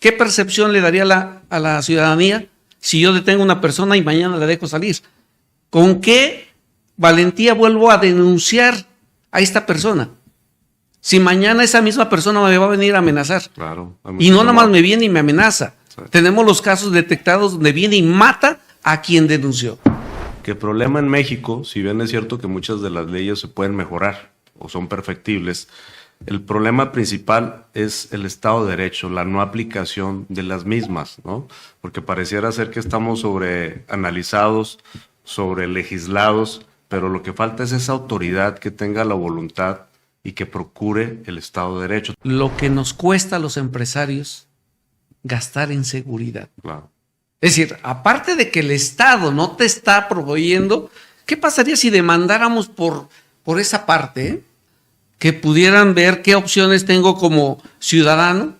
¿Qué percepción le daría a la ciudadanía si yo detengo a una persona y mañana la dejo salir? ¿Con qué valentía vuelvo a denunciar a esta persona? Si mañana esa misma persona me va a venir a amenazar. Claro. Y no nada más me viene y me amenaza. Sí. Tenemos los casos detectados donde viene y mata a quien denunció. Que el problema en México, si bien es cierto que muchas de las leyes se pueden mejorar o son perfectibles, el problema principal es el Estado de Derecho, la no aplicación de las mismas, ¿no? Porque pareciera ser que estamos sobreanalizados, sobrelegislados, pero lo que falta es esa autoridad que tenga la voluntad y que procure el Estado de Derecho. Lo que nos cuesta a los empresarios gastar en seguridad. Claro. Es decir, aparte de que el Estado no te está proveyendo, ¿qué pasaría si demandáramos por esa parte? Que pudieran ver qué opciones tengo como ciudadano,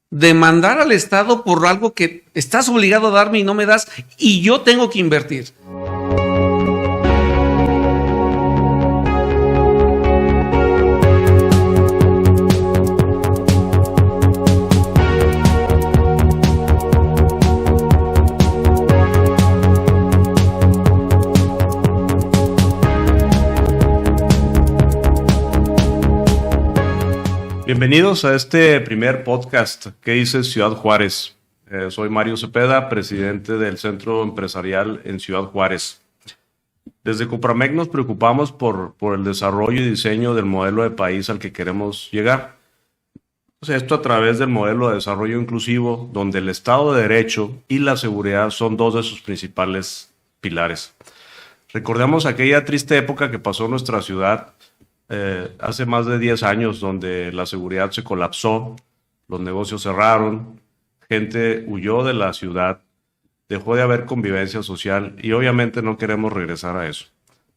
demandar al Estado por algo que estás obligado a darme y no me das, y yo tengo que invertir. Bienvenidos a este primer podcast que dice Ciudad Juárez. Soy Mario Cepeda, presidente del Centro Empresarial en Ciudad Juárez. Desde Copramec nos preocupamos por el desarrollo y diseño del modelo de país al que queremos llegar. Esto a través del modelo de desarrollo inclusivo, donde el Estado de Derecho y la seguridad son dos de sus principales pilares. Recordemos aquella triste época que pasó en nuestra ciudad hace más de 10 años, donde la seguridad se colapsó, los negocios cerraron, gente huyó de la ciudad, dejó de haber convivencia social y obviamente no queremos regresar a eso.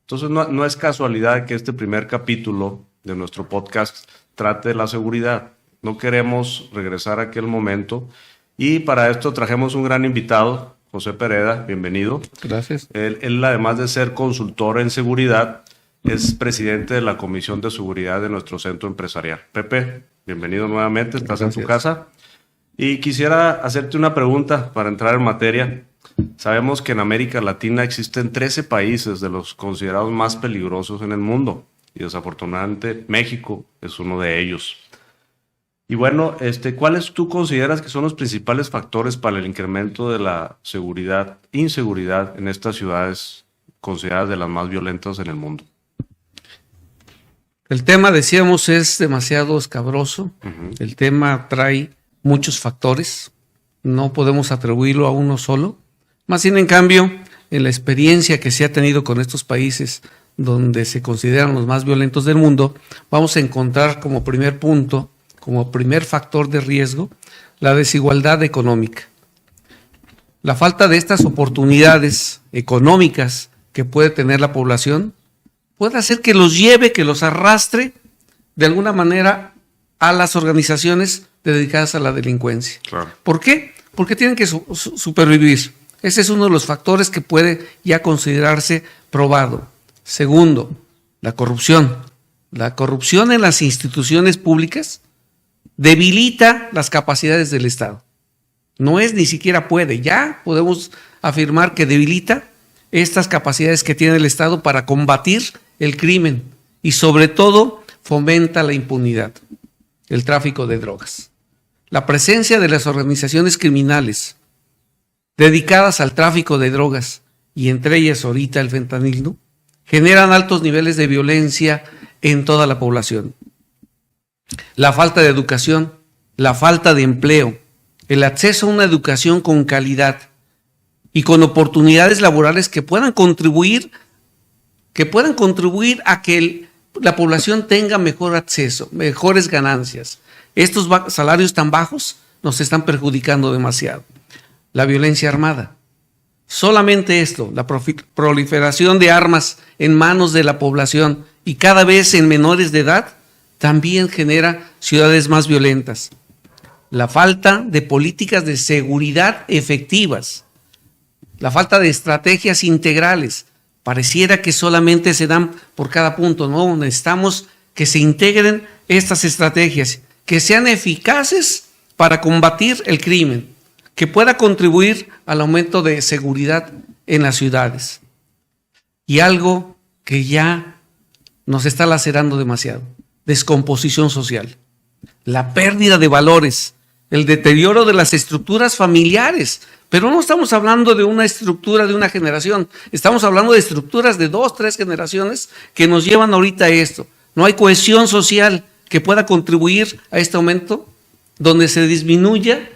Entonces no es casualidad que este primer capítulo de nuestro podcast trate de la seguridad. No queremos regresar a aquel momento y para esto trajimos un gran invitado, José Pereda, bienvenido. Gracias. Él además de ser consultor en seguridad, es presidente de la Comisión de Seguridad de nuestro centro empresarial. Pepe, bienvenido nuevamente, estás Gracias. En tu casa. Y quisiera hacerte una pregunta para entrar en materia. Sabemos que en América Latina existen 13 países de los considerados más peligrosos en el mundo y desafortunadamente México es uno de ellos. Y bueno, ¿cuáles tú consideras que son los principales factores para el incremento de la inseguridad en estas ciudades consideradas de las más violentas en el mundo? El tema, decíamos, es demasiado escabroso. El tema trae muchos factores. No podemos atribuirlo a uno solo. Más bien, en cambio, en la experiencia que se ha tenido con estos países donde se consideran los más violentos del mundo, vamos a encontrar como primer punto, como primer factor de riesgo, la desigualdad económica. La falta de estas oportunidades económicas que puede tener la población puede hacer que los lleve, que los arrastre de alguna manera a las organizaciones dedicadas a la delincuencia. Claro. ¿Por qué? Porque tienen que supervivir. Ese es uno de los factores que puede ya considerarse probado. Segundo, la corrupción. La corrupción en las instituciones públicas debilita las capacidades del Estado. No es ni siquiera puede, ya podemos afirmar que debilita estas capacidades que tiene el Estado para combatir el crimen y sobre todo fomenta la impunidad, el tráfico de drogas. La presencia de las organizaciones criminales dedicadas al tráfico de drogas y entre ellas ahorita el fentanilo generan altos niveles de violencia en toda la población. La falta de educación, la falta de empleo, el acceso a una educación con calidad y con oportunidades laborales que puedan contribuir a que la población tenga mejor acceso, mejores ganancias. Estos salarios tan bajos nos están perjudicando demasiado. La violencia armada. Solamente esto, la proliferación de armas en manos de la población y cada vez en menores de edad, también genera ciudades más violentas. La falta de políticas de seguridad efectivas. La falta de estrategias integrales. Pareciera que solamente se dan por cada punto, no, necesitamos que se integren estas estrategias, que sean eficaces para combatir el crimen, que pueda contribuir al aumento de seguridad en las ciudades. Y algo que ya nos está lacerando demasiado: descomposición social, la pérdida de valores, el deterioro de las estructuras familiares. Pero no estamos hablando de una estructura de una generación, estamos hablando de estructuras de 2, 3 generaciones que nos llevan ahorita a esto. No hay cohesión social que pueda contribuir a este aumento donde se disminuya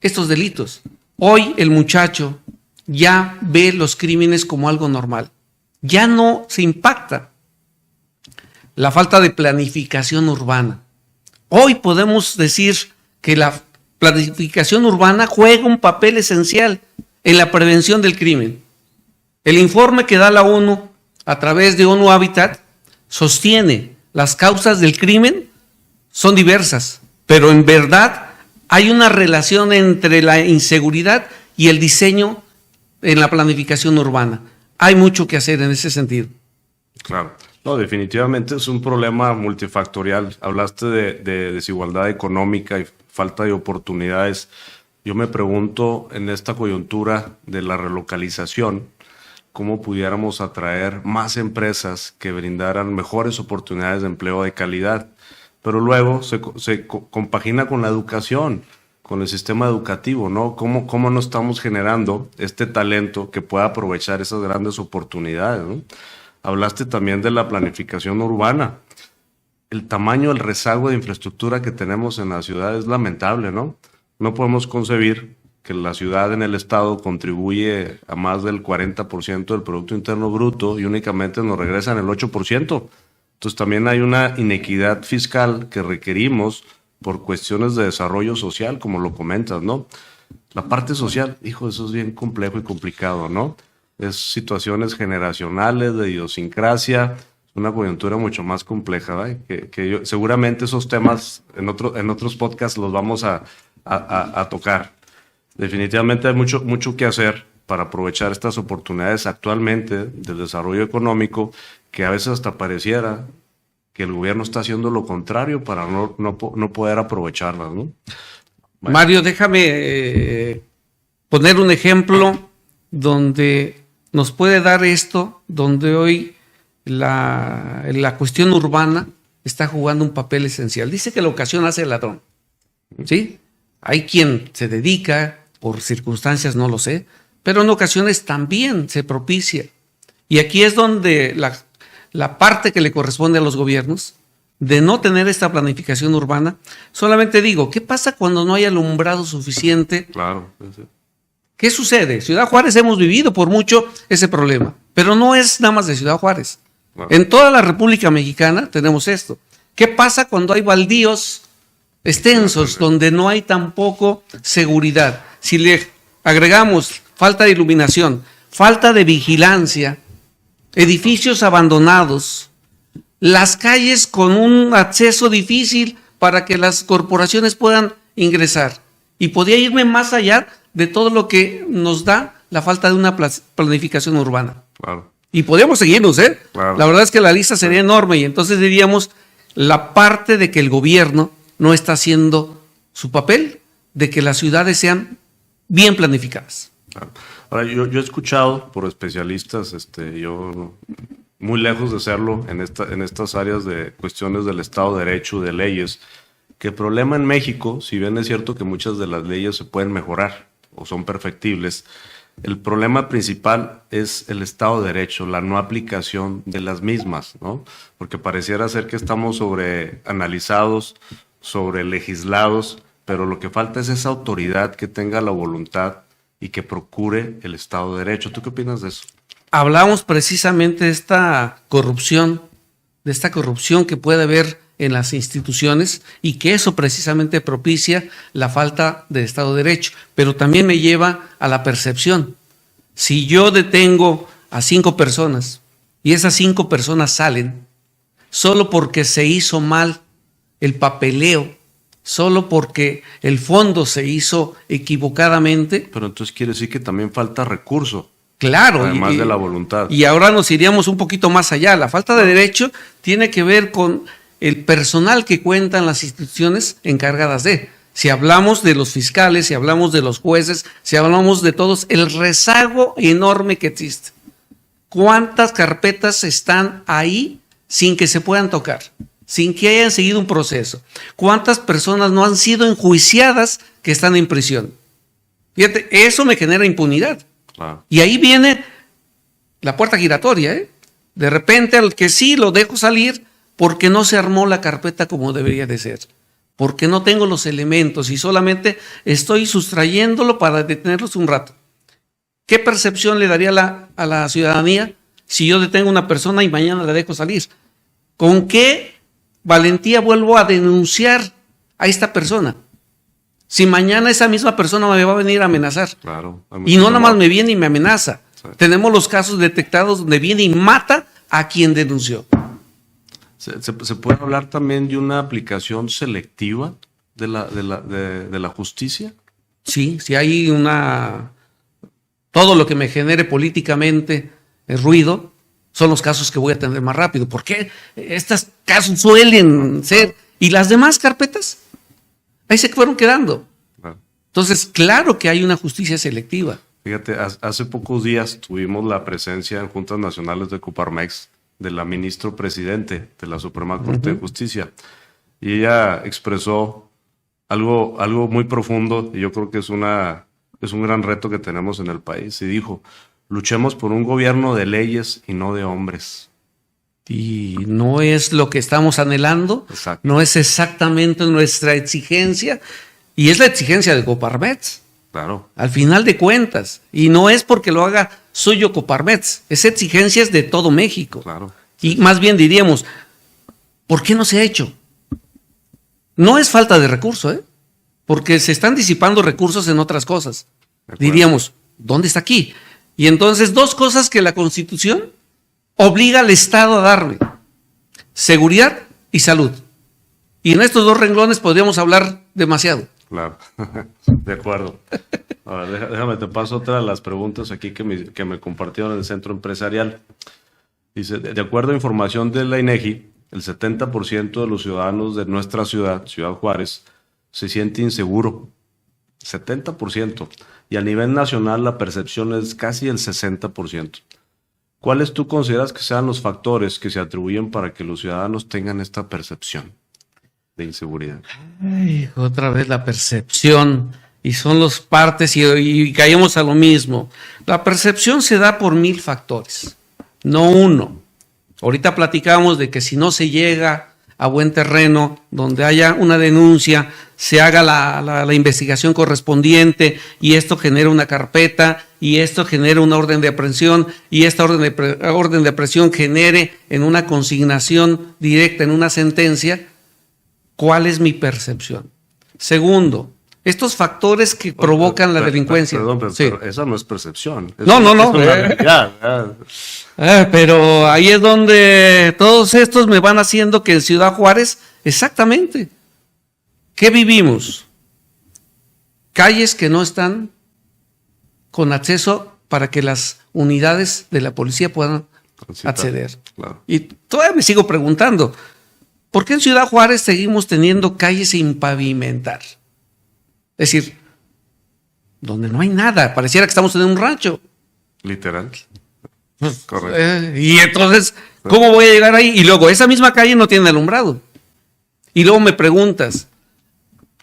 estos delitos. Hoy el muchacho ya ve los crímenes como algo normal, ya no se impacta. La falta de planificación urbana. Hoy podemos decir que la planificación urbana juega un papel esencial en la prevención del crimen. El informe que da la ONU a través de ONU Habitat sostiene las causas del crimen son diversas, pero en verdad hay una relación entre la inseguridad y el diseño en la planificación urbana. Hay mucho que hacer en ese sentido. Claro. No, definitivamente es un problema multifactorial. Hablaste de desigualdad económica y falta de oportunidades. Yo me pregunto, en esta coyuntura de la relocalización, cómo pudiéramos atraer más empresas que brindaran mejores oportunidades de empleo de calidad. Pero luego se compagina con la educación, con el sistema educativo, ¿no? ¿Cómo no estamos generando este talento que pueda aprovechar esas grandes oportunidades, ¿no? Hablaste también de la planificación urbana. El tamaño, el rezago de infraestructura que tenemos en la ciudad es lamentable, ¿no? No podemos concebir que la ciudad en el estado contribuye a más del 40% del Producto Interno Bruto y únicamente nos regresan el 8%. Entonces también hay una inequidad fiscal que requerimos por cuestiones de desarrollo social, como lo comentas, ¿no? La parte social, hijo, eso es bien complejo y complicado, ¿no? Es situaciones generacionales, de idiosincrasia, una coyuntura mucho más compleja, ¿verdad? Seguramente esos temas en otros podcasts los vamos a tocar. Definitivamente hay mucho que hacer para aprovechar estas oportunidades actualmente del desarrollo económico, que a veces hasta pareciera que el gobierno está haciendo lo contrario para no poder aprovecharlas, ¿no? Bueno. Mario, déjame poner un ejemplo donde nos puede dar esto, donde hoy la cuestión urbana está jugando un papel esencial. Dice que la ocasión hace el ladrón, ¿sí? Hay quien se dedica, por circunstancias no lo sé, pero en ocasiones también se propicia. Y aquí es donde la parte que le corresponde a los gobiernos de no tener esta planificación urbana. Solamente digo, ¿qué pasa cuando no hay alumbrado suficiente? Claro. ¿Qué sucede? Ciudad Juárez hemos vivido por mucho ese problema, pero no es nada más de Ciudad Juárez. Claro. En toda la República Mexicana tenemos esto. ¿Qué pasa cuando hay baldíos extensos donde no hay tampoco seguridad? Si le agregamos falta de iluminación, falta de vigilancia, edificios abandonados, las calles con un acceso difícil para que las corporaciones puedan ingresar. Y podría irme más allá de todo lo que nos da la falta de una planificación urbana. Claro. Y podríamos seguirnos, ¿eh? Claro. La verdad es que la lista sería enorme y entonces diríamos la parte de que el gobierno no está haciendo su papel de que las ciudades sean bien planificadas. Claro. Ahora, yo he escuchado por especialistas, yo muy lejos de serlo en estas áreas de cuestiones del Estado de Derecho, de leyes, que el problema en México, si bien es cierto que muchas de las leyes se pueden mejorar o son perfectibles, el problema principal es el Estado de Derecho, la no aplicación de las mismas, ¿no? Porque pareciera ser que estamos sobreanalizados, sobrelegislados, pero lo que falta es esa autoridad que tenga la voluntad y que procure el Estado de Derecho. ¿Tú qué opinas de eso? Hablamos precisamente de esta corrupción que puede haber en las instituciones y que eso precisamente propicia la falta de Estado de Derecho, pero también me lleva a la percepción. Si yo detengo a 5 personas y esas 5 personas salen solo porque se hizo mal el papeleo, solo porque el fondo se hizo equivocadamente. Pero entonces quiere decir que también falta recurso. Claro. Además de la voluntad. Y ahora nos iríamos un poquito más allá. La falta de derecho tiene que ver con el personal que cuentan las instituciones encargadas de. si hablamos de los fiscales, si hablamos de los jueces, si hablamos de todos, el rezago enorme que existe. ¿Cuántas carpetas están ahí sin que se puedan tocar? Sin que hayan seguido un proceso. ¿Cuántas personas no han sido enjuiciadas que están en prisión? Fíjate, eso me genera impunidad. Claro. Y ahí viene la puerta giratoria, ¿eh? De repente al que sí lo dejo salir porque no se armó la carpeta como debería de ser. Porque no tengo los elementos y solamente estoy sustrayéndolo para detenerlos un rato. ¿Qué percepción le daría a la ciudadanía si yo detengo a una persona y mañana la dejo salir? ¿Con qué valentía vuelvo a denunciar a esta persona? Si mañana esa misma persona me va a venir a amenazar. Claro. Y no nada más me viene y me amenaza. Sí. Tenemos los casos detectados donde viene y mata a quien denunció. ¿Se puede hablar también de una aplicación selectiva de la justicia? Sí, si hay todo lo que me genere políticamente ruido, son los casos que voy a atender más rápido. ¿Por qué? Estos casos suelen ser. ¿Y las demás carpetas? Ahí se fueron quedando. Claro. Entonces, claro que hay una justicia selectiva. Fíjate, hace pocos días tuvimos la presencia en Juntas Nacionales de Coparmex de la ministra presidente de la Suprema Corte de Justicia. Y ella expresó algo muy profundo, y yo creo que es un gran reto que tenemos en el país. Y dijo, luchemos por un gobierno de leyes y no de hombres. Y no es lo que estamos anhelando, Exacto. no es exactamente nuestra exigencia, y es la exigencia de Coparmex. Claro. Al final de cuentas, y no es porque lo haga suyo Coparmex, esa exigencia es de todo México. Claro. Y más bien diríamos, ¿por qué no se ha hecho? No es falta de recurso, porque se están disipando recursos en otras cosas. Diríamos, ¿dónde está aquí? Y entonces, dos cosas que la Constitución obliga al Estado a darme: seguridad y salud. Y en estos dos renglones podríamos hablar demasiado. Claro, de acuerdo. Ahora, déjame, te paso otra de las preguntas aquí que me compartieron en el Centro Empresarial. Dice, de acuerdo a información de la INEGI, el 70% de los ciudadanos de nuestra ciudad, Ciudad Juárez, se siente inseguro. 70%. Y a nivel nacional la percepción es casi el 60%. ¿Cuáles tú consideras que sean los factores que se atribuyen para que los ciudadanos tengan esta percepción de inseguridad? Ay, otra vez la percepción, y son los partes y caemos a lo mismo. La percepción se da por 1000 factores, no uno. Ahorita platicamos de que si no se llega a buen terreno, donde haya una denuncia, se haga la investigación correspondiente, y esto genera una carpeta, y esto genera una orden de aprehensión, y esta orden de aprehensión genere en una consignación directa, en una sentencia. ¿Cuál es mi percepción? Segundo, estos factores que provocan la delincuencia. Perdón, pero, sí. pero esa no es percepción. No. Es una realidad. Pero ahí es donde todos estos me van haciendo que en Ciudad Juárez, exactamente, ¿qué vivimos? Calles que no están con acceso para que las unidades de la policía puedan acceder. Claro. Y todavía me sigo preguntando, ¿por qué en Ciudad Juárez seguimos teniendo calles sin pavimentar? Es decir, donde no hay nada, pareciera que estamos en un rancho. Literal. Correcto. Y entonces, ¿cómo voy a llegar ahí? Y luego, esa misma calle no tiene alumbrado. Y luego me preguntas,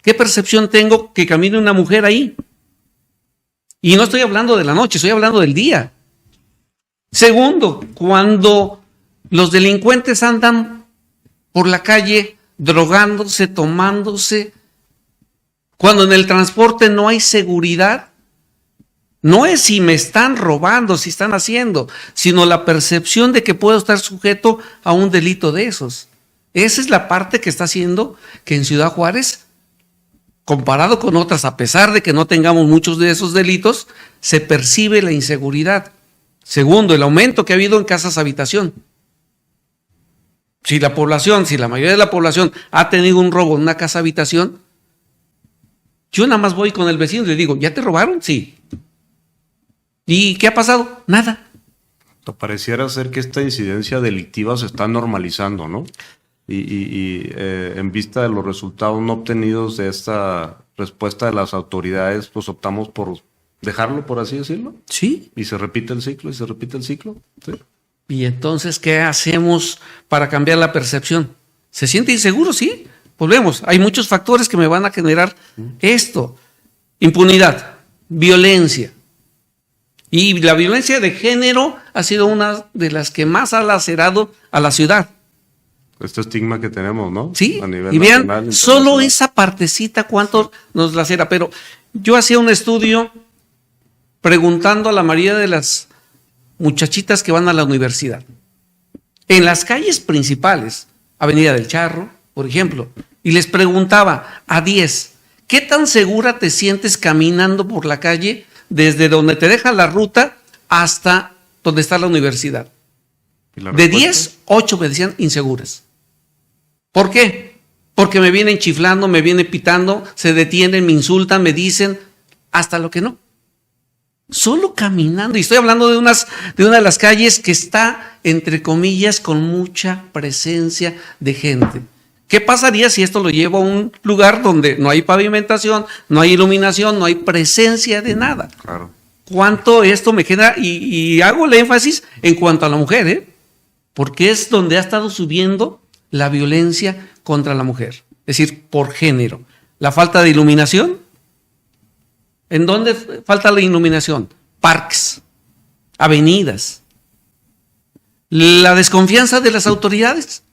¿qué percepción tengo que camine una mujer ahí? Y no estoy hablando de la noche, estoy hablando del día. Segundo, cuando los delincuentes andan por la calle drogándose, tomándose, cuando en el transporte no hay seguridad, no es si me están robando, si están haciendo, sino la percepción de que puedo estar sujeto a un delito de esos. Esa es la parte que está haciendo que en Ciudad Juárez, comparado con otras, a pesar de que no tengamos muchos de esos delitos, se percibe la inseguridad. Segundo, el aumento que ha habido en casas habitación. Si la mayoría de la población ha tenido un robo en una casa habitación, yo nada más voy con el vecino y le digo, ¿ya te robaron? Sí. ¿Y qué ha pasado? Nada. Pareciera ser que esta incidencia delictiva se está normalizando, ¿no? en vista de los resultados no obtenidos de esta respuesta de las autoridades, pues optamos por dejarlo, por así decirlo. Sí. Y se repite el ciclo, y se repite el ciclo. Sí. Y entonces, ¿qué hacemos para cambiar la percepción? ¿Se siente inseguro? Sí. Volvemos. Hay muchos factores que me van a generar esto. Impunidad, violencia. Y la violencia de género ha sido una de las que más ha lacerado a la ciudad. Este estigma que tenemos, ¿no? Sí, a nivel y vean, nacional, solo esa partecita cuánto nos lacera. Pero yo hacía un estudio preguntando a la mayoría de las muchachitas que van a la universidad. En las calles principales, Avenida del Charro, por ejemplo, y les preguntaba a 10, ¿qué tan segura te sientes caminando por la calle desde donde te deja la ruta hasta donde está la universidad? De 10, 8 me decían inseguras. ¿Por qué? Porque me vienen chiflando, me vienen pitando, se detienen, me insultan, me dicen hasta lo que no. Solo caminando, y estoy hablando de una de las calles que está, entre comillas, con mucha presencia de gente. ¿Qué pasaría si esto lo llevo a un lugar donde no hay pavimentación, no hay iluminación, no hay presencia de nada? Claro. ¿Cuánto esto me genera? Y hago el énfasis en cuanto a la mujer, porque es donde ha estado subiendo la violencia contra la mujer, es decir, por género. La falta de iluminación. ¿En dónde falta la iluminación? Parques, avenidas. La desconfianza de las autoridades.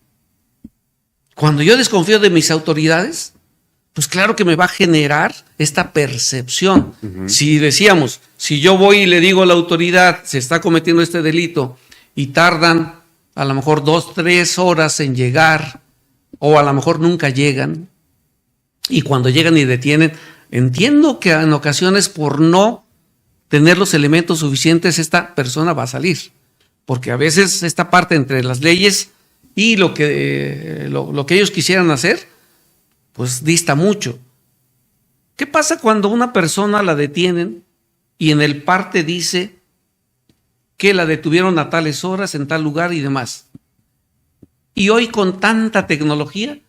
Cuando yo desconfío de mis autoridades, pues claro que me va a generar esta percepción. Si decíamos, si yo voy y le digo a la autoridad, se está cometiendo este delito, y tardan a lo mejor 2, 3 horas en llegar, o a lo mejor nunca llegan, y cuando llegan y detienen, entiendo que en ocasiones por no tener los elementos suficientes esta persona va a salir, porque a veces esta parte entre las leyes y lo que ellos quisieran hacer, pues dista mucho. ¿Qué pasa cuando una persona la detienen y en el parte dice que la detuvieron a tales horas en tal lugar y demás? Y hoy con tanta tecnología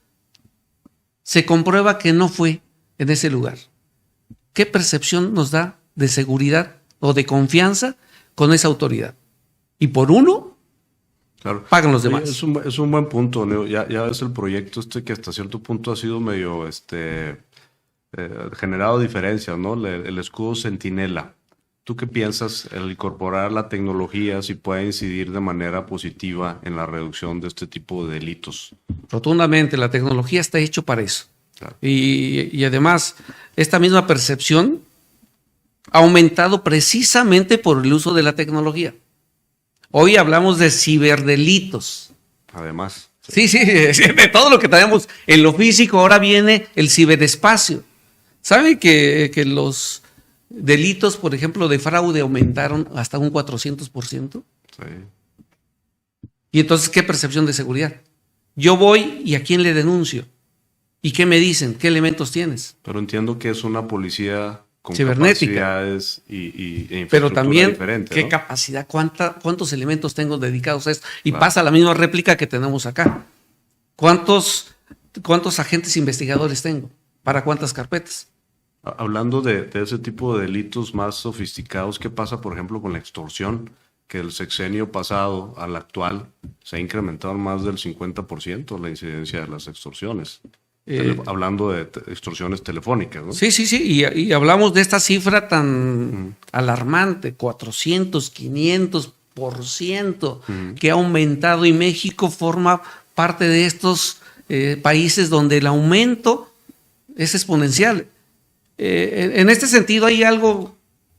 se comprueba que no fue en ese lugar. ¿Qué percepción nos da de seguridad o de confianza con esa autoridad? Y por uno, claro, pagan los demás. Es un buen punto, Leo. Ya ves el proyecto que hasta cierto punto ha sido medio generado diferencias, ¿no? El escudo Centinela. ¿Tú qué piensas el incorporar la tecnología si puede incidir de manera positiva en la reducción de este tipo de delitos? Rotundamente, la tecnología está hecho para eso. Claro. Y además, esta misma percepción ha aumentado precisamente por el uso de la tecnología. Hoy hablamos de ciberdelitos. Además. Sí, de todo lo que tenemos en lo físico, ahora viene el ciberespacio. ¿Saben que los delitos, por ejemplo, de fraude aumentaron hasta un 400%? Sí. Y entonces, ¿qué percepción de seguridad? Yo voy y ¿a quién le denuncio? ¿Y qué me dicen? ¿Qué elementos tienes? Pero entiendo que es una policía con cibernética, capacidades e pero también diferente, qué ¿no? capacidad, cuántos elementos tengo dedicados a esto. Y claro, pasa la misma réplica que tenemos acá. ¿Cuántos agentes investigadores tengo? ¿Para cuántas carpetas? Hablando de ese tipo de delitos más sofisticados, ¿qué pasa, por ejemplo, con la extorsión? Que el sexenio pasado al actual se ha incrementado más del 50% la incidencia de las extorsiones. Hablando de extorsiones telefónicas, ¿no? Sí, y hablamos de esta cifra tan alarmante, 400, 500%, que ha aumentado, y México forma parte de estos países donde el aumento es exponencial. En este sentido hay algo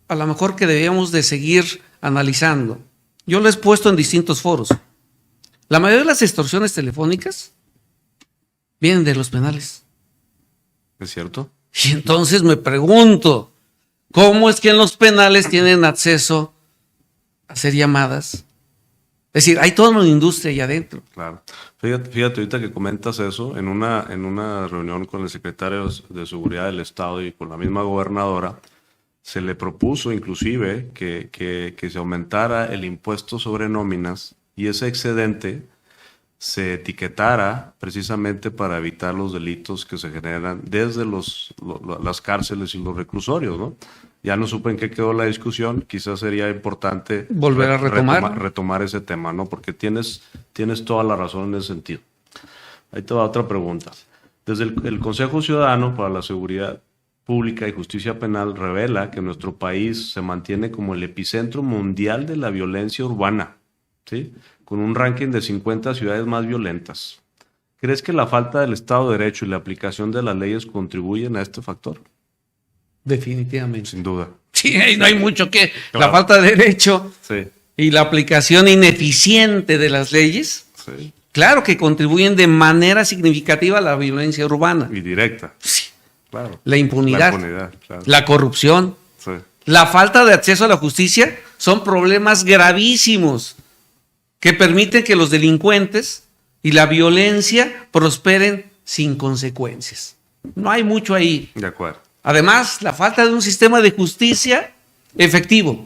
a lo mejor que debíamos de seguir analizando. Yo lo he puesto en distintos foros. La mayoría de las extorsiones telefónicas vienen de los penales. ¿Es cierto? Y entonces me pregunto, ¿cómo es que en los penales tienen acceso a hacer llamadas? Es decir, hay toda una industria ahí adentro. Claro. Fíjate ahorita que comentas eso, en una reunión con el secretario de Seguridad del Estado y con la misma gobernadora, se le propuso inclusive que se aumentara el impuesto sobre nóminas y ese excedente se etiquetara precisamente para evitar los delitos que se generan desde las cárceles y los reclusorios, ¿no? Ya no supe en qué quedó la discusión, quizás sería importante volver a retomar ese tema, ¿no? Porque tienes toda la razón en ese sentido. Ahí te va otra pregunta. Desde el Consejo Ciudadano para la Seguridad Pública y Justicia Penal revela que nuestro país se mantiene como el epicentro mundial de la violencia urbana, ¿sí? Con un ranking de 50 ciudades más violentas. ¿Crees que la falta del Estado de Derecho y la aplicación de las leyes contribuyen a este factor? Definitivamente. Sin duda. Sí, ahí no hay mucho que... Claro. La falta de derecho Sí. y la aplicación ineficiente de las leyes, Sí. claro que contribuyen de manera significativa a la violencia urbana. Y directa. Sí. Claro. La impunidad, claro. la corrupción, Sí. la falta de acceso a la justicia son problemas gravísimos que permiten que los delincuentes y la violencia prosperen sin consecuencias. No hay mucho ahí. De acuerdo. Además, la falta de un sistema de justicia efectivo,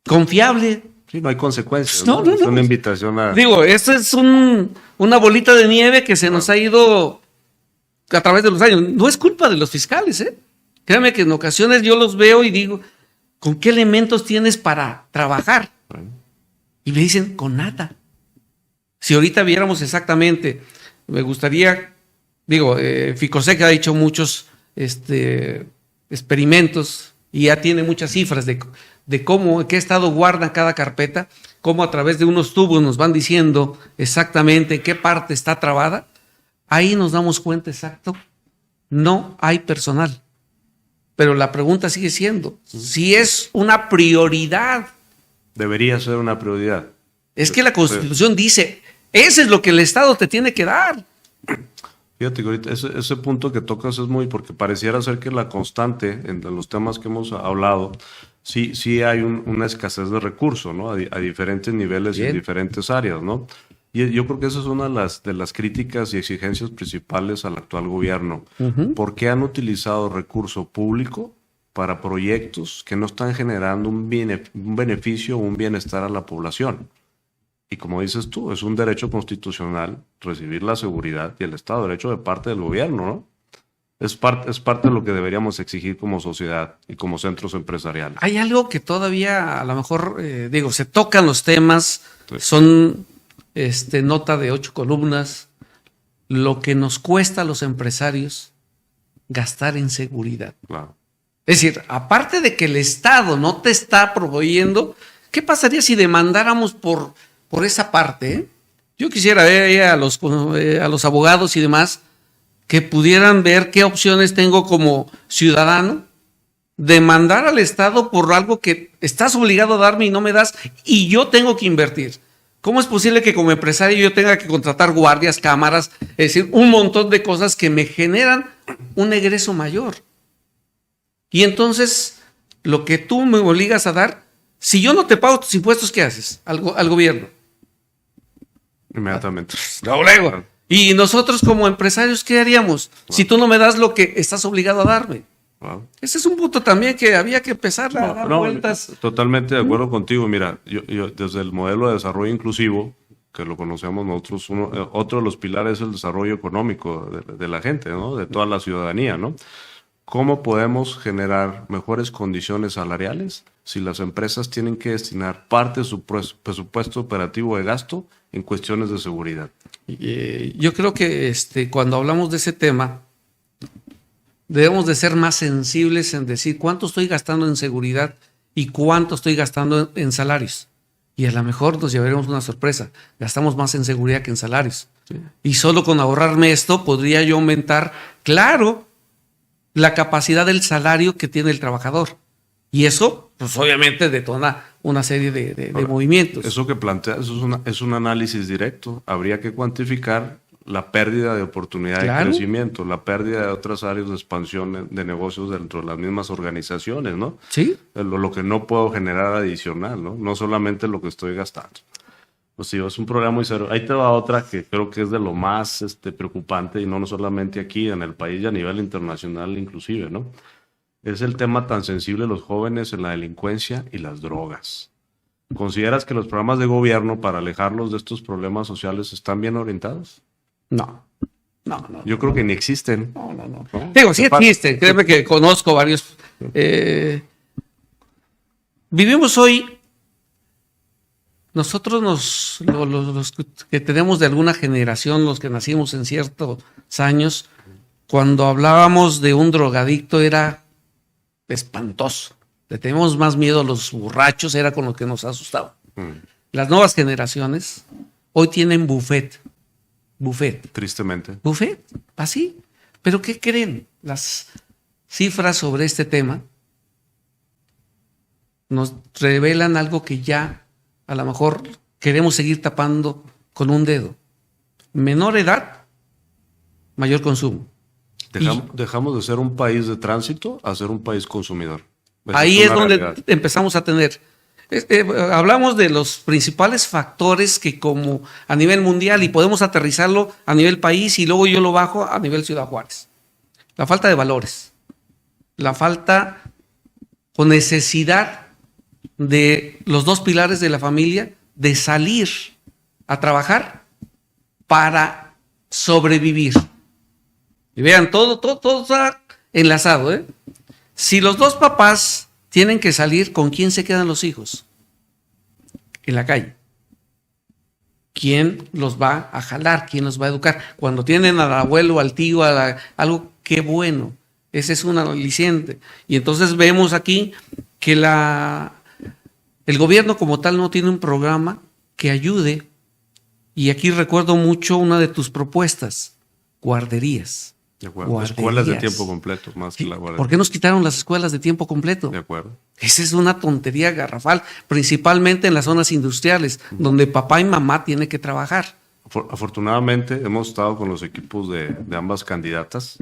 confiable. Sí, no hay consecuencias. No, ¿no? no, Es no. una invitación a... Digo, esto es una bolita de nieve que se nos ha ido a través de los años. No es culpa de los fiscales, ¿eh? Créame que en ocasiones yo los veo y digo, ¿con qué elementos tienes para trabajar? Bueno, Y me dicen, con nada. Si ahorita viéramos exactamente, me gustaría, digo, Ficosec ha hecho muchos experimentos y ya tiene muchas cifras de cómo, en qué estado guardan cada carpeta, cómo a través de unos tubos nos van diciendo exactamente en qué parte está trabada. Ahí nos damos cuenta exacto, no hay personal. Pero la pregunta sigue siendo, si es una prioridad. debería ser una prioridad. Es que la Constitución dice, eso es lo que el Estado te tiene que dar. Fíjate que ahorita ese punto que tocas es muy, porque pareciera ser que la constante entre los temas que hemos hablado, sí hay una escasez de recursos, ¿no? A diferentes niveles y en Bien. diferentes áreas, ¿no? Y yo creo que esa es una de las críticas y exigencias principales al actual gobierno. ¿Por qué han utilizado recurso público para proyectos que no están generando un beneficio o un bienestar a la población? Y como dices tú, es un derecho constitucional recibir la seguridad y el Estado de Derecho de parte del gobierno, ¿no? Es parte de lo que deberíamos exigir como sociedad y como centros empresariales. Hay algo que todavía a lo mejor, se tocan los temas, Sí. son nota de 8 columnas, lo que nos cuesta a los empresarios gastar en seguridad. Claro. Es decir, aparte de que el Estado no te está proveyendo, ¿qué pasaría si demandáramos por esa parte? ¿Eh? Yo quisiera ver a los abogados y demás que pudieran ver qué opciones tengo como ciudadano, demandar al Estado por algo que estás obligado a darme y no me das, y yo tengo que invertir. ¿Cómo es posible que como empresario yo tenga que contratar guardias, cámaras, es decir, un montón de cosas que me generan un egreso mayor? Y entonces, lo que tú me obligas a dar, si yo no te pago tus impuestos, ¿qué haces al gobierno? Inmediatamente. Luego. Y nosotros como empresarios, ¿qué haríamos si tú no me das lo que estás obligado a darme? Wow. Ese es un punto también que había que empezar a dar vueltas. Totalmente de acuerdo contigo. Mira, yo desde el modelo de desarrollo inclusivo, que lo conocemos nosotros, otro de los pilares es el desarrollo económico de la gente, ¿no? De toda la ciudadanía, ¿no? ¿Cómo podemos generar mejores condiciones salariales si las empresas tienen que destinar parte de su presupuesto operativo de gasto en cuestiones de seguridad? Yo creo que cuando hablamos de ese tema, debemos de ser más sensibles en decir cuánto estoy gastando en seguridad y cuánto estoy gastando en salarios. Y a lo mejor nos llevaremos una sorpresa. Gastamos más en seguridad que en salarios. Sí. Y solo con ahorrarme esto podría yo aumentar, claro, la capacidad del salario que tiene el trabajador. Y eso, pues obviamente detona una serie de movimientos. Eso que planteas es un análisis directo. Habría que cuantificar la pérdida de oportunidad de crecimiento, la pérdida de otras áreas de expansión de negocios dentro de las mismas organizaciones, ¿no? Sí. Lo que no puedo generar adicional, ¿no? No solamente lo que estoy gastando. Pues sí, es un problema muy serio. Ahí te va otra que creo que es de lo más preocupante, y no solamente aquí en el país y a nivel internacional inclusive, ¿no? Es el tema tan sensible de los jóvenes en la delincuencia y las drogas. ¿consideras que los programas de gobierno para alejarlos de estos problemas sociales están bien orientados? No. Yo creo que ni existen. No. Digo, sí existen. Créeme que conozco varios. Vivimos hoy, nosotros los que tenemos de alguna generación, los que nacimos en ciertos años, cuando hablábamos de un drogadicto era espantoso. Le tenemos más miedo a los borrachos, era con lo que nos asustaba. Las nuevas generaciones hoy tienen buffet. Tristemente. Buffet, así. ¿Pero qué creen? Las cifras sobre este tema nos revelan algo que ya a lo mejor queremos seguir tapando con un dedo. Menor edad, mayor consumo. Dejamos de ser un país de tránsito a ser un país consumidor. Ahí es donde empezamos a tener. Hablamos de los principales factores que como a nivel mundial y podemos aterrizarlo a nivel país y luego yo lo bajo a nivel Ciudad Juárez. La falta de valores, la falta o necesidad de los dos pilares de la familia de salir a trabajar para sobrevivir. Y vean, todo está enlazado, ¿eh? Si los dos papás tienen que salir, ¿con quién se quedan los hijos? En la calle. ¿Quién los va a jalar? ¿Quién los va a educar? Cuando tienen al abuelo, al tío, algo, qué bueno. Ese es un aliciente. Y entonces vemos aquí que el gobierno como tal no tiene un programa que ayude. Y aquí recuerdo mucho una de tus propuestas, guarderías. De acuerdo. Escuelas de tiempo completo, más que la guardería. ¿Por qué nos quitaron las escuelas de tiempo completo? De acuerdo. Esa es una tontería garrafal, principalmente en las zonas industriales, donde papá y mamá tienen que trabajar. Afortunadamente hemos estado con los equipos de ambas candidatas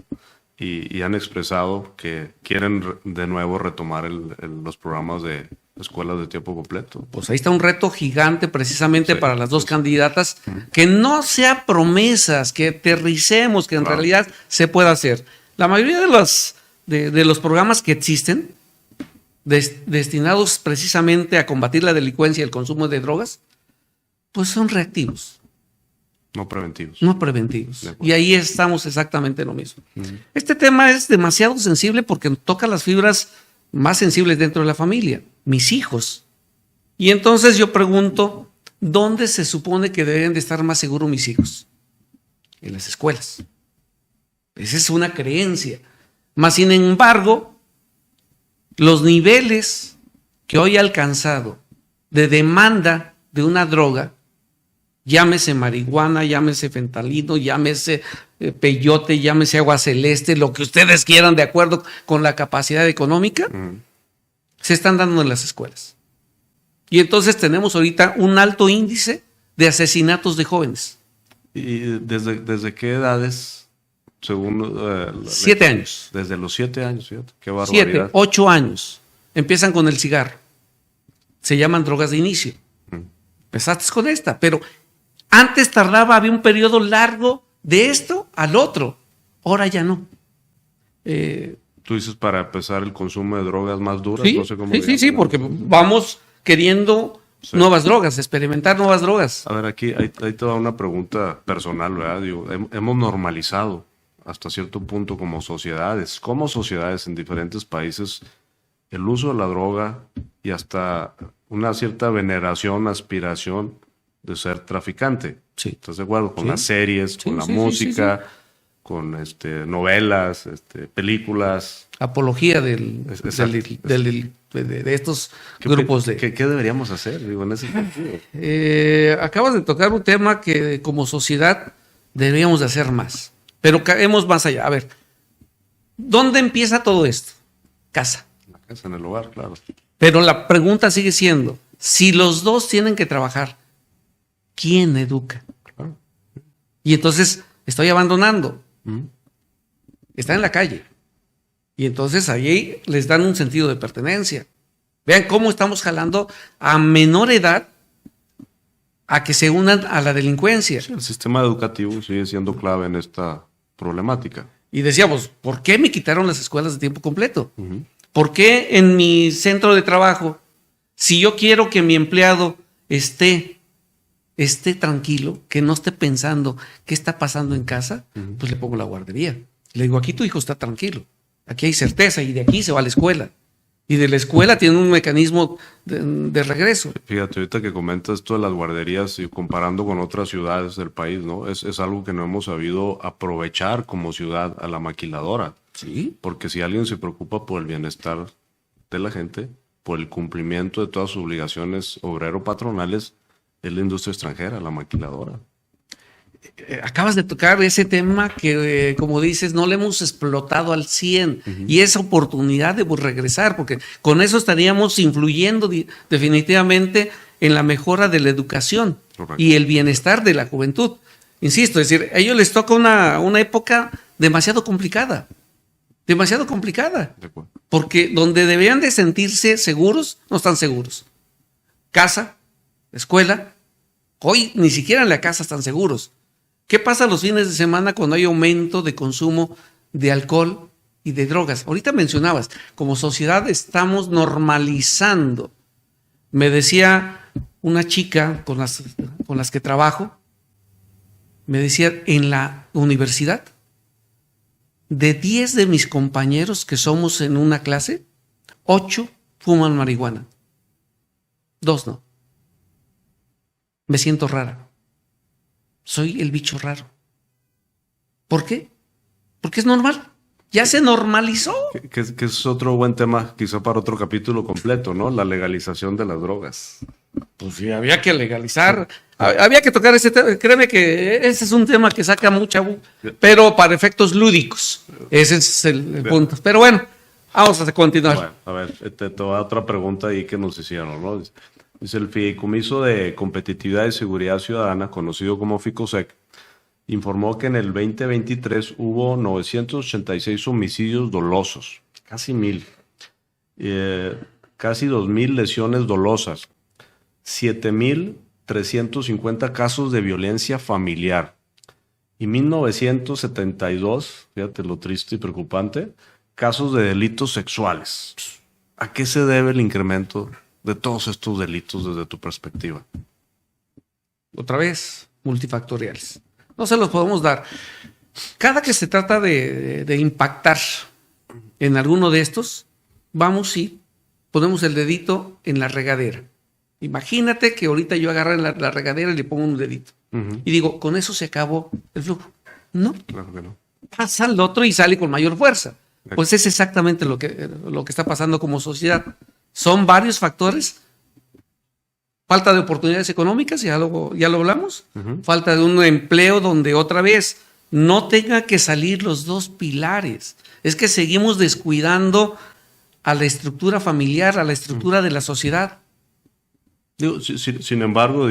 y han expresado que quieren de nuevo retomar los programas de escuelas de tiempo completo. Pues ahí está un reto gigante precisamente para las dos candidatas, que no sea promesas, que aterricemos, que en realidad se pueda hacer. La mayoría de los programas que existen, destinados precisamente a combatir la delincuencia y el consumo de drogas, pues son reactivos. No preventivos. No preventivos. Y ahí estamos exactamente lo mismo. Este tema es demasiado sensible porque toca las fibras más sensibles dentro de la familia, mis hijos. Y entonces yo pregunto, ¿dónde se supone que deben de estar más seguros mis hijos? En las escuelas. Esa es una creencia. Mas, sin embargo, los niveles que hoy ha alcanzado de demanda de una droga, llámese marihuana, llámese fentanilo, llámese peyote, llámese agua celeste, lo que ustedes quieran de acuerdo con la capacidad económica, se están dando en las escuelas. Y entonces tenemos ahorita un alto índice de asesinatos de jóvenes. ¿Y desde qué edades? Según 7 años. Desde los 7 años, fíjate, qué barbaridad. 7, 8 años. Empiezan con el cigarro. Se llaman drogas de inicio. Empezaste con esta, pero antes había un periodo largo de esto al otro. Ahora ya no. Tú dices para empezar el consumo de drogas más duras. Sí, no sé cómo sí, porque vamos queriendo nuevas drogas, experimentar nuevas drogas. A ver, aquí hay toda una pregunta personal, ¿verdad? Digo, hemos normalizado hasta cierto punto como sociedades en diferentes países el uso de la droga y hasta una cierta veneración, aspiración de ser traficante. Sí. ¿Estás de acuerdo? Con las series, con la música, con novelas, películas. Apología de estos grupos de... ¿Qué deberíamos hacer, digo, en ese sentido? Acabas de tocar un tema que como sociedad deberíamos de hacer más. Pero caemos más allá. A ver, ¿dónde empieza todo esto? Casa. En la casa, en el hogar, claro. Pero la pregunta sigue siendo, si los dos tienen que trabajar, ¿quién educa? Claro. Y entonces estoy abandonando. Está en la calle. Y entonces ahí les dan un sentido de pertenencia. Vean cómo estamos jalando a menor edad a que se unan a la delincuencia. Sí, el sistema educativo sigue siendo clave en esta problemática. Y decíamos, ¿por qué me quitaron las escuelas de tiempo completo? ¿Por qué en mi centro de trabajo Si yo quiero que mi empleado esté tranquilo, que no esté pensando qué está pasando en casa, pues le pongo la guardería. Le digo, aquí tu hijo está tranquilo, aquí hay certeza y de aquí se va a la escuela. Y de la escuela tiene un mecanismo de regreso. Fíjate, ahorita que comentas esto de las guarderías y comparando con otras ciudades del país, ¿no? Es algo que no hemos sabido aprovechar como ciudad a la maquiladora. Sí. Porque si alguien se preocupa por el bienestar de la gente, por el cumplimiento de todas sus obligaciones obrero-patronales, es la industria extranjera, la maquiladora. Acabas de tocar ese tema que, como dices, no le hemos explotado al 100 y esa oportunidad de regresar, porque con eso estaríamos influyendo definitivamente en la mejora de la educación. Correcto. Y el bienestar de la juventud. Insisto, es decir, a ellos les toca una época demasiado complicada, porque donde deberían de sentirse seguros, no están seguros. Casa, escuela, hoy ni siquiera en la casa están seguros. ¿Qué pasa los fines de semana cuando hay aumento de consumo de alcohol y de drogas? Ahorita mencionabas, como sociedad estamos normalizando. Me decía una chica con las que trabajo, me decía, en la universidad, de 10 de mis compañeros que somos en una clase, 8 fuman marihuana. 2 no. Me siento rara. Soy el bicho raro. ¿Por qué? Porque es normal. Ya se normalizó. Que es otro buen tema, quizá para otro capítulo completo, ¿no? La legalización de las drogas. Pues sí, había que legalizar. Había que tocar ese tema. Créeme que ese es un tema que saca mucha, pero para efectos lúdicos. Ese es el punto. Pero bueno, vamos a continuar. Bueno, a ver, te voy a dar otra pregunta ahí que nos hicieron, ¿no? Dice el Fideicomiso de Competitividad y Seguridad Ciudadana, conocido como FICOSEC, informó que en el 2023 hubo 986 homicidios dolosos, casi 1,000, casi 2,000 lesiones dolosas, 7,350 casos de violencia familiar y 1,972, fíjate lo triste y preocupante, casos de delitos sexuales. ¿A qué se debe el incremento de todos estos delitos desde tu perspectiva? Otra vez, multifactoriales. No se los podemos dar. Cada que se trata de impactar en alguno de estos, vamos y ponemos el dedito en la regadera. Imagínate que ahorita yo agarro la regadera y le pongo un dedito. Y digo, con eso se acabó el flujo. No. Claro que no. Pasa al otro y sale con mayor fuerza. Pues es exactamente lo que está pasando como sociedad. Son varios factores. Falta de oportunidades económicas, ya lo hablamos. Falta de un empleo donde otra vez no tenga que salir los dos pilares. Es que seguimos descuidando a la estructura familiar, a la estructura de la sociedad. Sin embargo,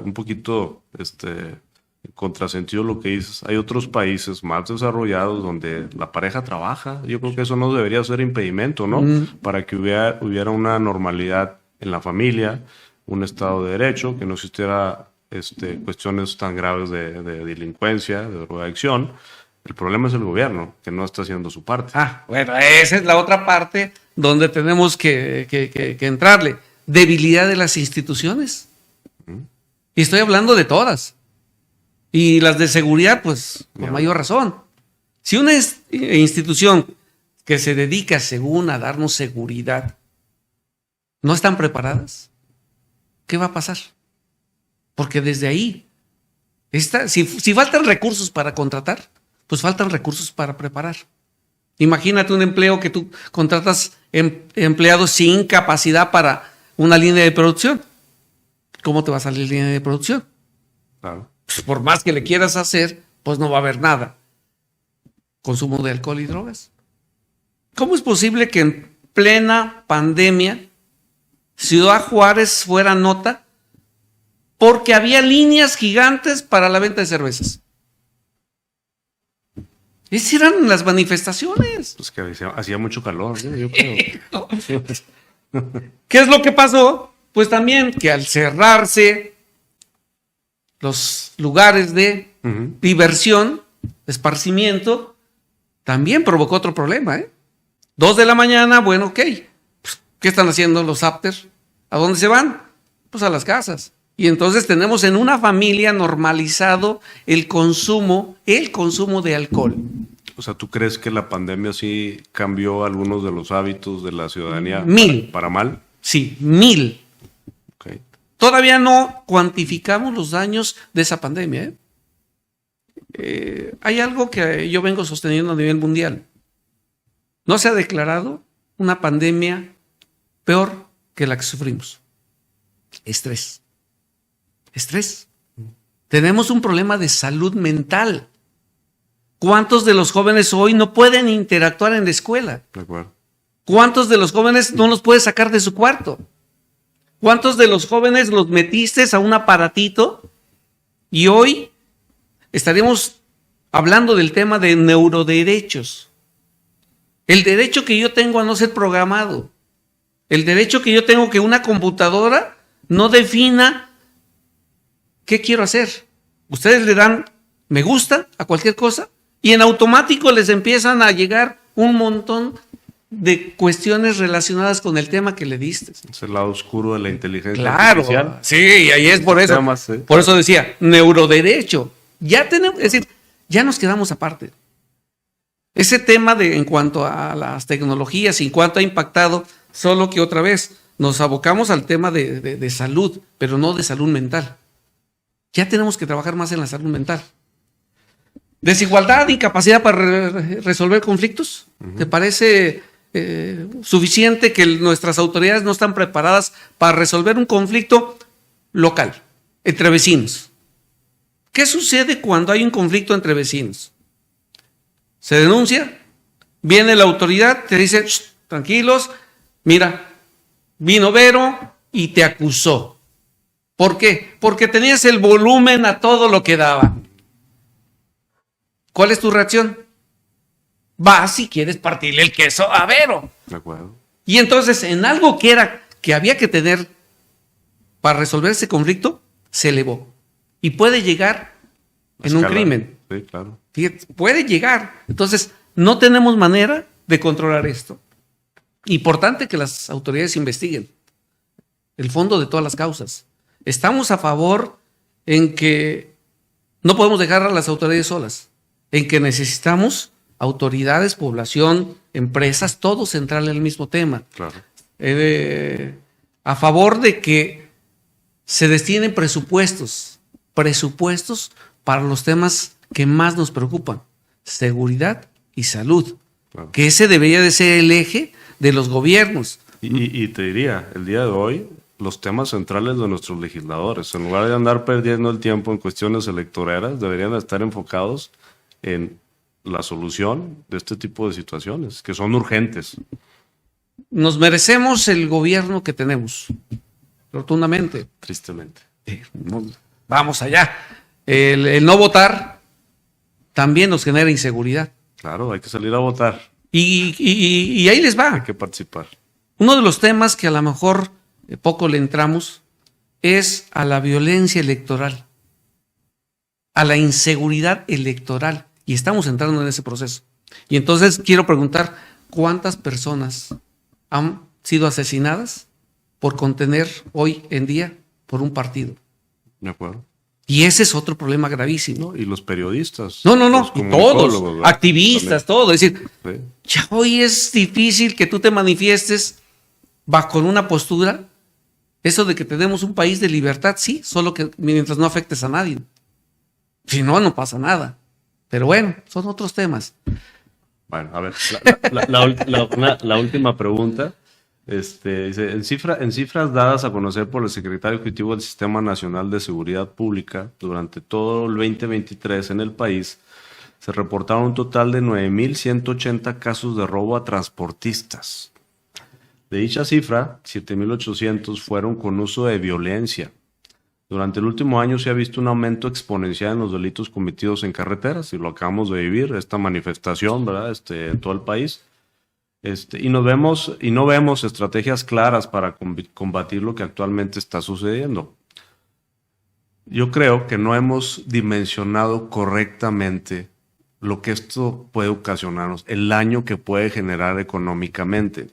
un poquito contrasentido lo que dices. Hay otros países más desarrollados donde la pareja trabaja. Yo creo que eso no debería ser impedimento, ¿no? Para que hubiera una normalidad en la familia, un Estado de Derecho, que no existiera cuestiones tan graves de delincuencia, de drogadicción. El problema es el gobierno, que no está haciendo su parte. Bueno, esa es la otra parte donde tenemos que entrarle. Debilidad de las instituciones. Y estoy hablando de todas. Y las de seguridad, pues, con mayor razón. Si una institución que se dedica, según a darnos seguridad, no están preparadas, ¿qué va a pasar? Porque desde ahí, si faltan recursos para contratar, pues faltan recursos para preparar. Imagínate un empleo que tú contratas empleados sin capacidad para una línea de producción. ¿Cómo te va a salir línea de producción? Claro. Pues por más que le quieras hacer, pues no va a haber nada. Consumo de alcohol y drogas. ¿Cómo es posible que en plena pandemia Ciudad Juárez fuera nota porque había líneas gigantes para la venta de cervezas? Esas eran las manifestaciones. Pues que hacía mucho calor, ¿no? Yo creo. ¿Qué es lo que pasó? Pues también que al cerrarse los lugares de diversión, esparcimiento, también provocó otro problema, 2 de la mañana, bueno, ok. Pues, ¿qué están haciendo los afters? ¿A dónde se van? Pues a las casas. Y entonces tenemos en una familia normalizado el consumo de alcohol. O sea, ¿tú crees que la pandemia sí cambió algunos de los hábitos de la ciudadanía 1000. para mal? Sí, 1000. Okay. Todavía no cuantificamos los daños de esa pandemia. Hay algo que yo vengo sosteniendo a nivel mundial. No se ha declarado una pandemia peor que la que sufrimos. Estrés. Tenemos un problema de salud mental. ¿Cuántos de los jóvenes hoy no pueden interactuar en la escuela? De acuerdo. ¿Cuántos de los jóvenes no los puedes sacar de su cuarto? ¿Cuántos de los jóvenes los metiste a un aparatito? Y hoy estaríamos hablando del tema de neuroderechos. El derecho que yo tengo a no ser programado. El derecho que yo tengo que una computadora no defina qué quiero hacer. Ustedes le dan me gusta a cualquier cosa y en automático les empiezan a llegar un montón de cuestiones relacionadas con el tema que le diste. Es el lado oscuro de la inteligencia artificial. Claro, sí, y ahí es por eso. Temas, sí. Por eso decía, neuroderecho. Ya tenemos, es decir, ya nos quedamos aparte. Ese tema en cuanto a las tecnologías, en cuanto ha impactado, solo que otra vez nos abocamos al tema de salud, pero no de salud mental. Ya tenemos que trabajar más en la salud mental. Desigualdad, incapacidad para resolver conflictos. ¿Te parece suficiente que nuestras autoridades no están preparadas para resolver un conflicto local, entre vecinos? ¿Qué sucede cuando hay un conflicto entre vecinos? Se denuncia, viene la autoridad, te dice, tranquilos, mira, vino Vero y te acusó. ¿Por qué? Porque tenías el volumen a todo lo que daba. ¿Cuál es tu reacción? Vas y quieres partirle el queso a Vero. De acuerdo. Y entonces, en algo que había que tener para resolver ese conflicto, se elevó. Y puede llegar en un crimen. Sí, claro. Fíjate, puede llegar. Entonces, no tenemos manera de controlar esto. Importante que las autoridades investiguen el fondo de todas las causas. Estamos a favor en que no podemos dejar a las autoridades solas, en que necesitamos autoridades, población, empresas, todos centrarle al mismo tema. Claro. A favor de que se destinen presupuestos para los temas que más nos preocupan, seguridad y salud, Claro. Que ese debería de ser el eje de los gobiernos. Y te diría, el día de hoy, los temas centrales de nuestros legisladores, en lugar de andar perdiendo el tiempo en cuestiones electoreras, deberían estar enfocados en la solución de este tipo de situaciones, que son urgentes. Nos merecemos el gobierno que tenemos, rotundamente. Tristemente. Vamos allá. El no votar también nos genera inseguridad. Claro, hay que salir a votar. Y ahí les va. Hay que participar. Uno de los temas que a lo mejor poco le entramos es a la violencia electoral, a la inseguridad electoral. Y estamos entrando en ese proceso. Y entonces quiero preguntar, ¿cuántas personas han sido asesinadas por contener hoy en día por un partido? De acuerdo. Y ese es otro problema gravísimo. ¿No? Y los periodistas. No, los y todos, comunicólogos, activistas, también. todo. Es decir, Sí. ya hoy es difícil que tú te manifiestes bajo una postura. Eso de que tenemos un país de libertad, sí, solo que mientras no afectes a nadie. Si no, no pasa nada. Pero bueno, son otros temas. Bueno, a ver, la última pregunta. Dice, en cifras dadas a conocer por el secretario ejecutivo del Sistema Nacional de Seguridad Pública, durante todo el 2023 en el país, se reportaron un total de 9.180 casos de robo a transportistas. De dicha cifra, 7.800 fueron con uso de violencia. Durante el último año se ha visto un aumento exponencial en los delitos cometidos en carreteras, y lo acabamos de vivir, esta manifestación, ¿verdad? En todo el país. Y no vemos estrategias claras para combatir lo que actualmente está sucediendo. Yo creo que no hemos dimensionado correctamente lo que esto puede ocasionarnos, el daño que puede generar económicamente.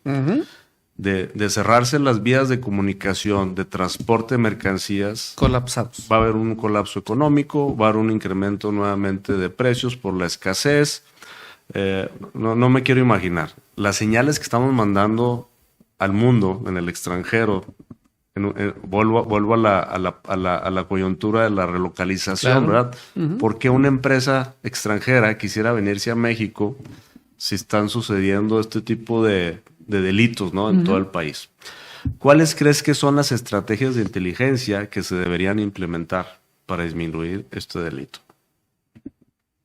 de cerrarse las vías de comunicación, de transporte de mercancías, colapsados. va a haber un colapso económico, va a haber un incremento nuevamente de precios por la escasez. No me quiero imaginar. Las señales que estamos mandando al mundo, en el extranjero, vuelvo a la coyuntura de la relocalización, Claro. ¿verdad? ¿Por qué una empresa extranjera quisiera venirse a México si están sucediendo este tipo de delitos, ¿no? En todo el país. ¿Cuáles crees que son las estrategias de inteligencia que se deberían implementar para disminuir este delito?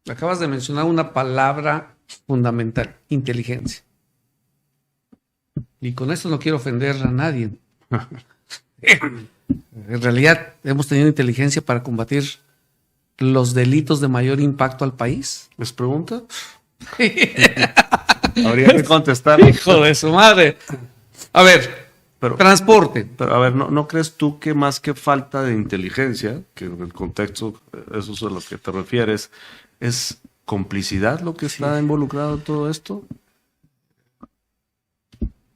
Acabas de mencionar una palabra fundamental: inteligencia. Y con esto no quiero ofender a nadie. En realidad, ¿hemos tenido inteligencia para combatir los delitos de mayor impacto al país? ¿Les pregunta? Habría que contestar. Hijo de su madre. A ver, transporte. Pero a ver, ¿no crees tú que más que falta de inteligencia, que en el contexto, eso es a lo que te refieres, es complicidad lo que está involucrado en todo esto?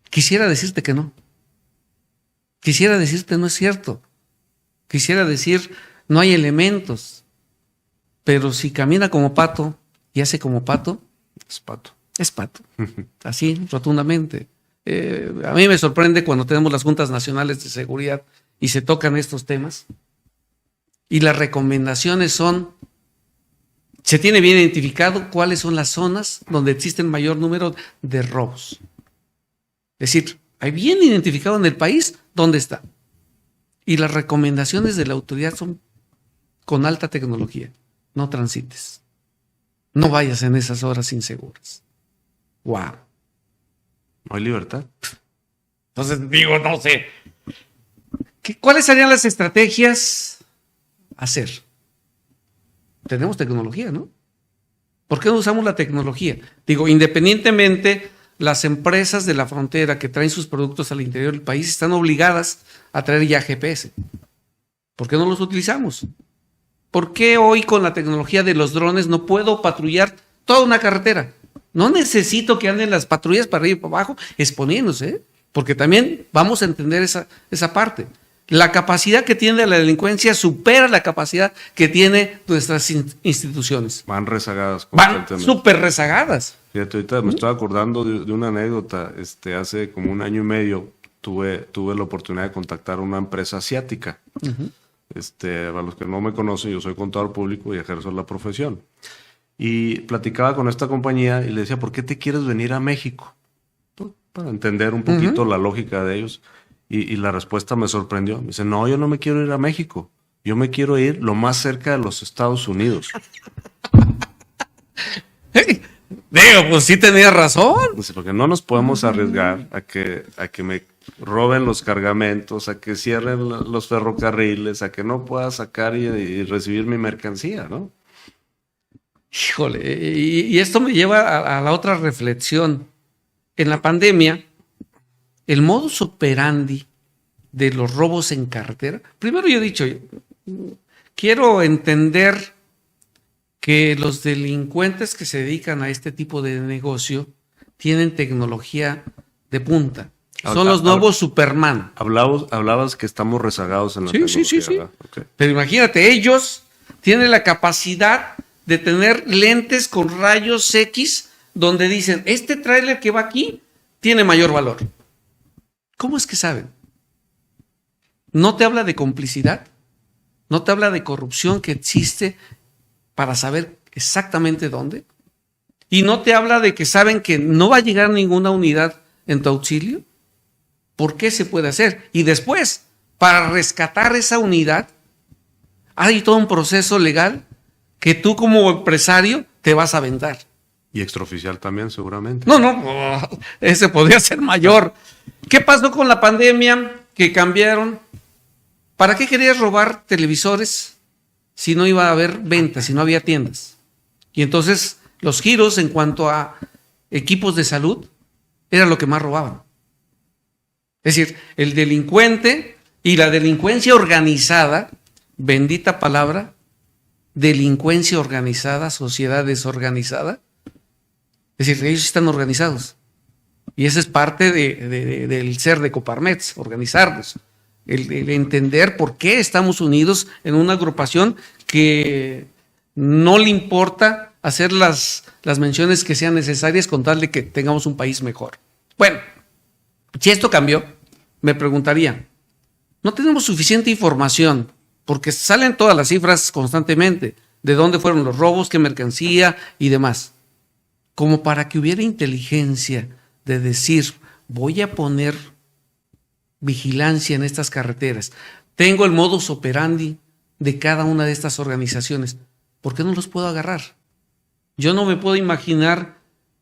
Quisiera decirte que no. Quisiera decirte no es cierto. Quisiera decir no hay elementos. Pero si camina como pato y hace como pato, es pato. Es pato. Así, rotundamente. A mí me sorprende cuando tenemos las juntas nacionales de seguridad y se tocan estos temas. Y las recomendaciones son, se tiene bien identificado cuáles son las zonas donde existen mayor número de robos. Es decir, hay bien identificado en el país dónde está. Y las recomendaciones de la autoridad son con alta tecnología. No transites. No vayas en esas horas inseguras. Wow. No hay libertad. Entonces digo, no sé. ¿Cuáles serían las estrategias a hacer? Tenemos tecnología, ¿no? ¿Por qué no usamos la tecnología? Digo, independientemente, las empresas de la frontera que traen sus productos al interior del país están obligadas a traer ya GPS. ¿Por qué no los utilizamos? ¿Por qué hoy con la tecnología de los drones no puedo patrullar toda una carretera? No necesito que anden las patrullas para arriba y para abajo exponiéndose, ¿eh? Porque también vamos a entender esa parte. La capacidad que tiene la delincuencia supera la capacidad que tiene nuestras instituciones. Van rezagadas. Van súper rezagadas. Fíjate, ahorita me estoy acordando de una anécdota. Hace como 1 año y medio tuve la oportunidad de contactar a una empresa asiática. Para los que no me conocen, yo soy contador público y ejerzo la profesión. Y platicaba con esta compañía y le decía, ¿por qué te quieres venir a México? Para entender un poquito la lógica de ellos. Y la respuesta me sorprendió. Me dice, no, yo no me quiero ir a México. Yo me quiero ir lo más cerca de los Estados Unidos. Digo, pues sí tenía razón. Dice, porque no nos podemos arriesgar a que me roben los cargamentos, a que cierren los ferrocarriles, a que no pueda sacar y recibir mi mercancía, ¿no? Híjole, y esto me lleva a la otra reflexión. En la pandemia, el modus operandi de los robos en carretera, primero yo he dicho, quiero entender que los delincuentes que se dedican a este tipo de negocio tienen tecnología de punta. Son los nuevos Superman. Hablabas que estamos rezagados en la tecnología. Sí. Okay. Pero imagínate, ellos tienen la capacidad de tener lentes con rayos X donde dicen, este tráiler que va aquí tiene mayor valor. ¿Cómo es que saben? ¿No te habla de complicidad? ¿No te habla de corrupción que existe para saber exactamente dónde? ¿Y no te habla de que saben que no va a llegar ninguna unidad en tu auxilio? ¿Por qué se puede hacer? Y después, para rescatar esa unidad, hay todo un proceso legal que tú como empresario te vas a aventar. Y extraoficial también, seguramente. No, ese podría ser mayor. ¿Qué pasó con la pandemia? Que cambiaron. ¿Para qué querías robar televisores si no iba a haber ventas, si no había tiendas? Y entonces los giros en cuanto a equipos de salud era lo que más robaban. Es decir, el delincuente y la delincuencia organizada, bendita palabra, delincuencia organizada, sociedad desorganizada. Es decir, ellos están organizados Y esa es parte del ser de Coparmex, organizarnos, el entender por qué estamos unidos en una agrupación que no le importa hacer las menciones que sean necesarias con tal de que tengamos un país mejor. Bueno, si esto cambió, me preguntaría, ¿no tenemos suficiente información? Porque salen todas las cifras constantemente, de dónde fueron los robos, qué mercancía y demás, como para que hubiera inteligencia de decir, voy a poner vigilancia en estas carreteras. Tengo el modus operandi de cada una de estas organizaciones. ¿Por qué no los puedo agarrar? Yo no me puedo imaginar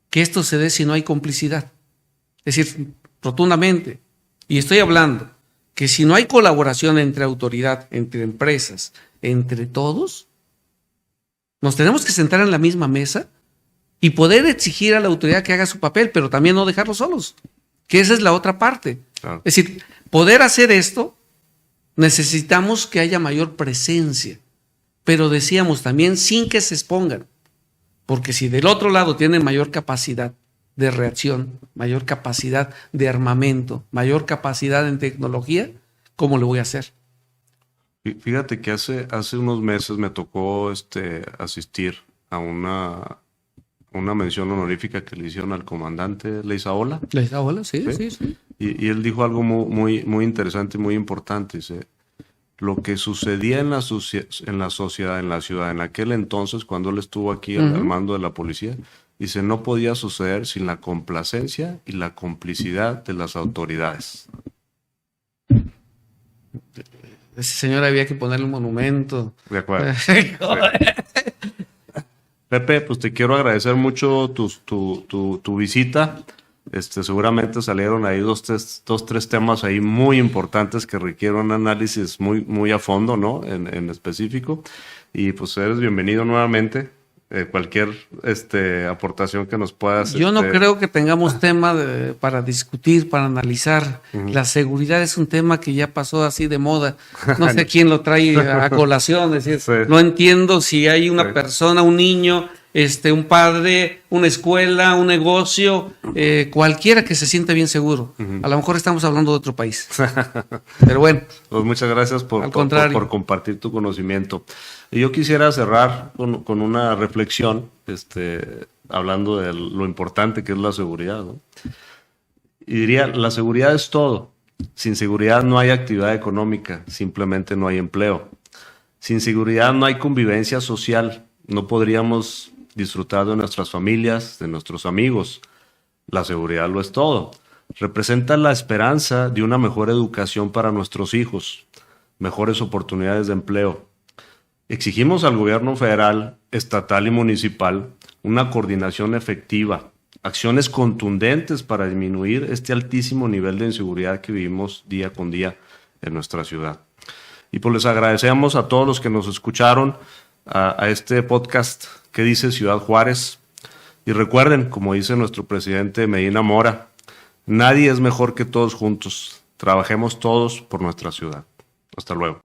que esto se dé si no hay complicidad. Es decir, rotundamente. Y estoy hablando que si no hay colaboración entre autoridad, entre empresas, entre todos, nos tenemos que sentar en la misma mesa y poder exigir a la autoridad que haga su papel, pero también no dejarlos solos, que esa es la otra parte. Claro. Es decir, poder hacer esto, necesitamos que haya mayor presencia, pero decíamos también sin que se expongan, porque si del otro lado tienen mayor capacidad de reacción, mayor capacidad de armamento, mayor capacidad en tecnología, ¿cómo lo voy a hacer? Fíjate que hace unos meses me tocó asistir a una mención honorífica que le hicieron al comandante Leizaola. Leizaola, sí. Y él dijo algo muy, muy interesante y muy importante. Dice, lo que sucedía en la sociedad, en la ciudad, en aquel entonces, cuando él estuvo aquí al mando de la policía, dice, no podía suceder sin la complacencia y la complicidad de las autoridades. Ese señor había que ponerle un monumento. De acuerdo. Pepe, pues te quiero agradecer mucho tu visita. Seguramente salieron ahí tres temas ahí muy importantes que requieren un análisis muy, muy a fondo, ¿no? En específico. Y pues eres bienvenido nuevamente. Cualquier aportación que nos puedas. Yo no creo que tengamos tema para discutir, para analizar. La seguridad es un tema que ya pasó así de moda. No sé quién lo trae a colación. Es decir, Sí. No entiendo si hay una persona, un niño, un padre, una escuela, un negocio, cualquiera que se sienta bien seguro. A lo mejor estamos hablando de otro país. Pero bueno. Pues muchas gracias por compartir tu conocimiento. Y yo quisiera cerrar con una reflexión, hablando de lo importante que es la seguridad, ¿no? Y diría, la seguridad es todo. Sin seguridad no hay actividad económica, simplemente no hay empleo. Sin seguridad no hay convivencia social, no podríamos disfrutar de nuestras familias, de nuestros amigos. La seguridad lo es todo. Representa la esperanza de una mejor educación para nuestros hijos, mejores oportunidades de empleo. Exigimos al gobierno federal, estatal y municipal una coordinación efectiva, acciones contundentes para disminuir este altísimo nivel de inseguridad que vivimos día con día en nuestra ciudad. Y pues les agradecemos a todos los que nos escucharon a este podcast que dice Ciudad Juárez. Y recuerden, como dice nuestro presidente Medina Mora, nadie es mejor que todos juntos. Trabajemos todos por nuestra ciudad. Hasta luego.